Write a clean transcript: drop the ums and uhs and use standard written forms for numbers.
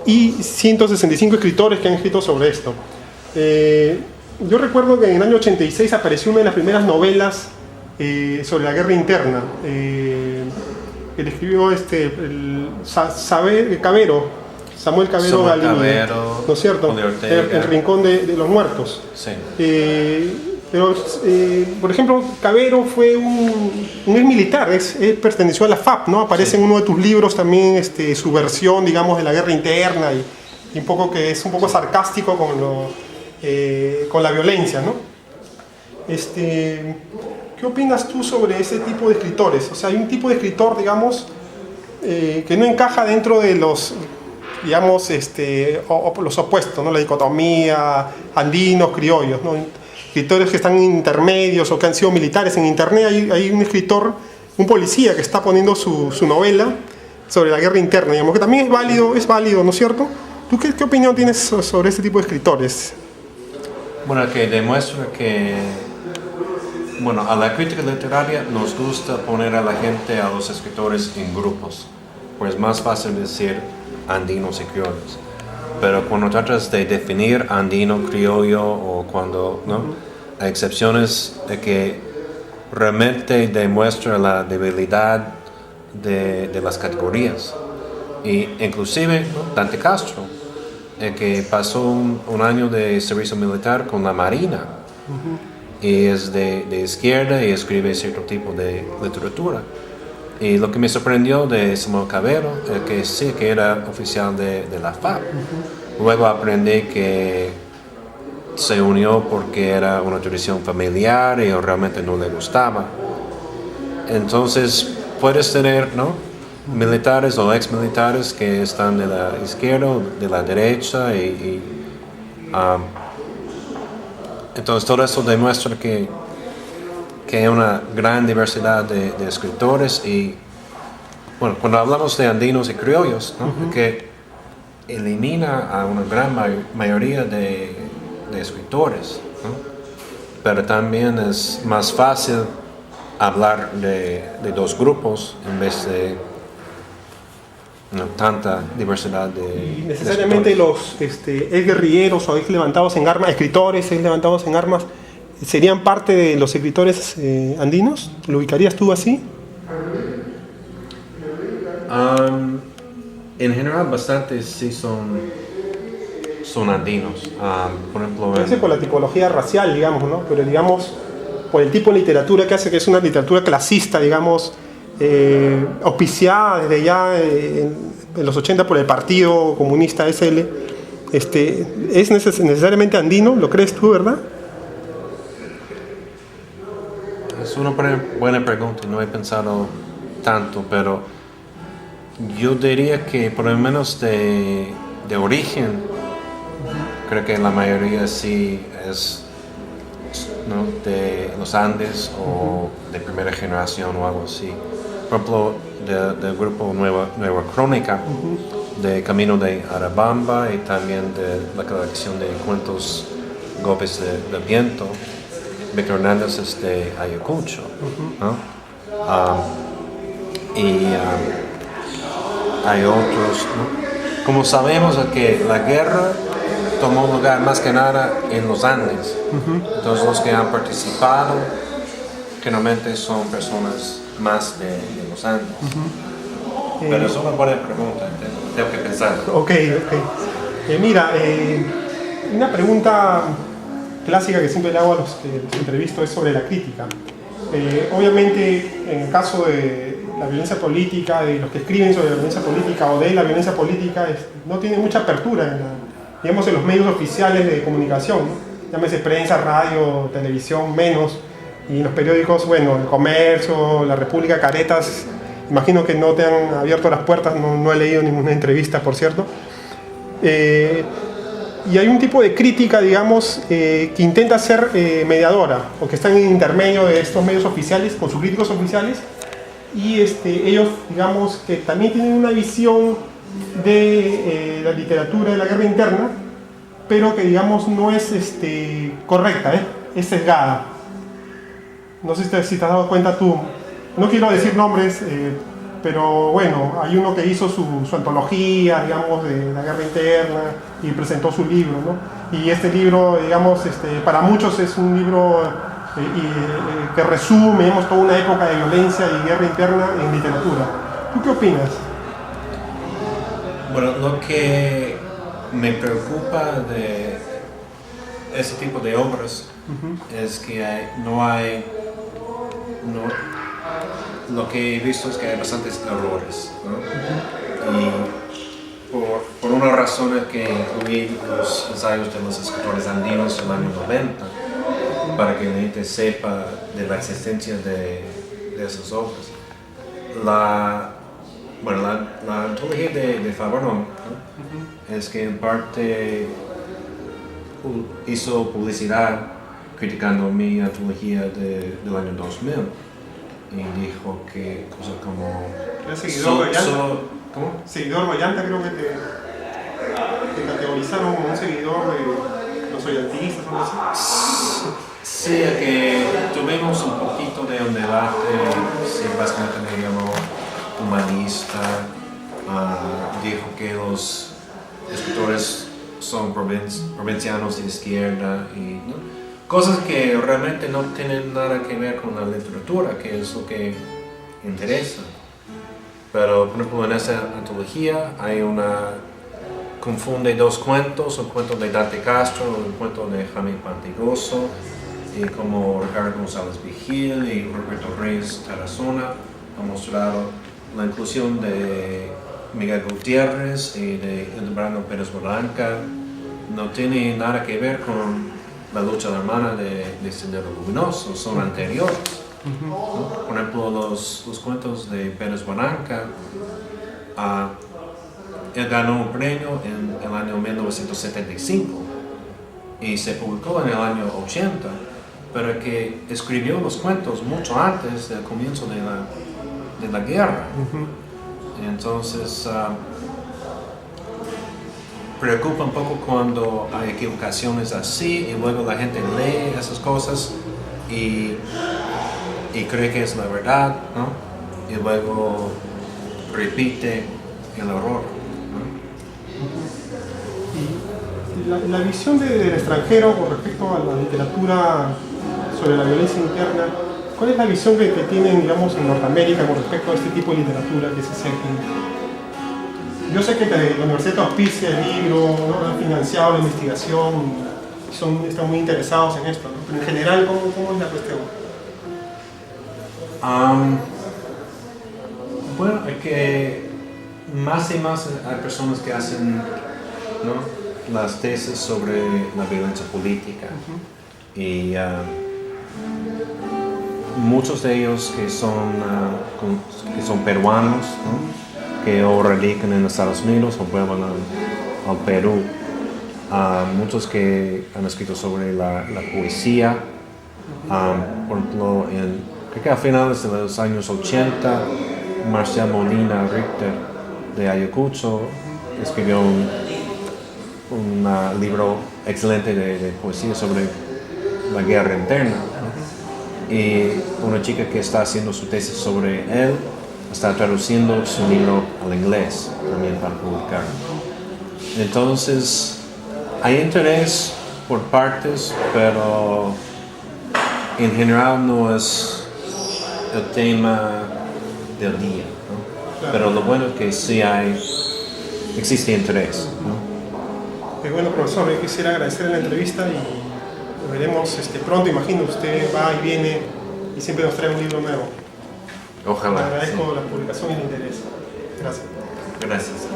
y 165 escritores que han escrito sobre esto. Yo recuerdo que en el año 86 apareció una de las primeras novelas sobre la guerra interna. Él escribió Samuel Cabero Galini, ¿no es cierto? El Rincón de los Muertos. Sí. Por ejemplo, Cabero fue un ex militar, él perteneció a la FAP, ¿no? Aparece en uno de tus libros también su versión, digamos, de la guerra interna y un poco que es un poco sarcástico con la violencia, ¿no? ¿Qué opinas tú sobre ese tipo de escritores? O sea, hay un tipo de escritor, digamos, que no encaja dentro de los, digamos, los opuestos, ¿no? La dicotomía, andinos, criollos, ¿no? Escritores que están intermedios o que han sido militares. En internet hay un escritor, un policía que está poniendo su novela sobre la guerra interna, digamos, que también es válido, ¿no es cierto? ¿Tú qué opinión tienes sobre este tipo de escritores? Bueno, que demuestra que, bueno, a la crítica literaria nos gusta poner a la gente, a los escritores en grupos, pues es más fácil decir andinos y criollos. Pero cuando tratas de definir andino, criollo o cuando, ¿no? Hay excepciones de que realmente demuestra la debilidad de las categorías. Y inclusive, ¿no? Dante Castro, que pasó un año de servicio militar con la Marina, y es de izquierda y escribe cierto tipo de literatura. Y lo que me sorprendió de Samuel Cabero es que sí, que era oficial de la FAP. Luego aprendí que se unió porque era una tradición familiar y realmente no le gustaba. Entonces puedes tener, ¿no? Militares o ex-militares que están de la izquierda o de la derecha entonces todo eso demuestra que hay una gran diversidad de escritores y, bueno, cuando hablamos de andinos y criollos, ¿no? Que elimina a una gran mayoría de escritores, ¿no? Pero también es más fácil hablar de dos grupos en vez de tanta diversidad de... Y necesariamente los ex guerrilleros o ex levantados en armas, escritores ex levantados en armas, ¿serían parte de los escritores andinos? ¿Lo ubicarías tú así? En general, bastantes sí son andinos. Por ejemplo, Parece por la tipología racial, digamos, ¿no? Pero digamos, por el tipo de literatura que hace, que es una literatura clasista, digamos, auspiciada desde ya en los 80 por el Partido Comunista SL, ¿es necesariamente andino? ¿Lo crees tú, verdad? Es una buena pregunta, no he pensado tanto, pero yo diría que por lo menos de origen, creo que la mayoría sí es, ¿no? De los Andes o de primera generación o algo así. Por ejemplo, del grupo Nueva Crónica, de Camino de Arabamba y también de la colección de cuentos Golpes de Viento. Víctor Hernández es de Ayacucho, ¿no? Hay otros, ¿no? Como sabemos que la guerra tomó lugar más que nada en los Andes, entonces los que han participado generalmente son personas más de los Andes. Pero es una buena pregunta, tengo que pensar. Ok. Mira, una pregunta clásica que siempre le hago a los que los entrevisto es sobre la crítica. Obviamente, en el caso de la violencia política, de los que escriben sobre la violencia política o de la violencia política, no tiene mucha apertura en los medios oficiales de comunicación, ¿no? Llámese prensa, radio, televisión, menos. Y en los periódicos, bueno, El Comercio, La República, Caretas, imagino que no te han abierto las puertas, no he leído ninguna entrevista, por cierto. Y hay un tipo de crítica, digamos, que intenta ser mediadora, o que está en intermedio de estos medios oficiales, con sus críticos oficiales, y ellos, digamos, que también tienen una visión de la literatura de la guerra interna, pero que, digamos, no es correcta, es sesgada. No sé si te has dado cuenta tú, no quiero decir nombres, pero bueno, hay uno que hizo su antología, digamos, de la guerra interna y presentó su libro, ¿no? Y este libro, digamos, para muchos es un libro que resume, digamos, toda una época de violencia y guerra interna en literatura. ¿Tú qué opinas? Bueno, lo que me preocupa de ese tipo de obras es que lo que he visto es que hay bastantes errores, ¿no? Y por una razón es que incluí los ensayos de los escritores andinos del año 90 para que la gente sepa de la existencia de esas obras. La antología de Favarón, ¿no? Es que en parte hizo publicidad criticando mi antología del año 2000 y dijo que cosas como... ¿Eres seguidor de Ollanta? ¿Cómo? Seguidor de Ollanta, creo que te categorizaron como un seguidor de los ollantistas o algo así. Sí, que tuvimos un poquito de un debate, sí, básicamente me llamó humanista, dijo que los escritores son provincianos de izquierda y ¿no? Cosas que realmente no tienen nada que ver con la literatura, que es lo que interesa. Pero por ejemplo en esa antología confunde dos cuentos, un cuento de Dante Castro, un cuento de Jaime Pantigoso, y como Ricardo González Vigil y Roberto Reyes Tarazona han mostrado la inclusión de Miguel Gutiérrez y de Hildebrando Pérez Blanca no tiene nada que ver con la lucha hermana de Sendero Luminoso, son anteriores. ¿No? Por ejemplo, los cuentos de Pérez Blanca, él ganó un premio en el año 1975 y se publicó en el año 80, pero que escribió los cuentos mucho antes del comienzo de la guerra. Entonces, preocupa un poco cuando hay equivocaciones así y luego la gente lee esas cosas y cree que es la verdad, ¿no? Y luego repite el error, ¿no? Y la visión del extranjero con respecto a la literatura sobre la violencia interna, ¿cuál es la visión que tienen, digamos, en Norteamérica con respecto a este tipo de literatura que se acerquen? Yo sé que la universidad te auspicia el libro, ¿no? Han financiado la investigación, están muy interesados en esto, ¿no? Pero en general, ¿cómo es la cuestión? Bueno, es que más y más hay personas que hacen, ¿no? Las tesis sobre la violencia política y muchos de ellos que son peruanos, ¿no? Que o radican en Estados Unidos o vuelvan al Perú. Muchos que han escrito sobre la poesía, por ejemplo, creo que a finales de los años 80, Marcial Molina Richter de Ayacucho escribió un libro excelente de poesía sobre la guerra interna, ¿no? Y una chica que está haciendo su tesis sobre él está traduciendo su libro al inglés también para publicar. Entonces hay interés por partes, pero en general no es el tema del día, ¿no? Claro. Pero lo bueno es que sí existe interés, ¿no? Bueno, profesor, yo quisiera agradecerle la entrevista y nos veremos pronto. Imagino usted va y viene y siempre nos trae un libro nuevo. Ojalá. Le agradezco sí. la publicación y el interés. Gracias. Gracias.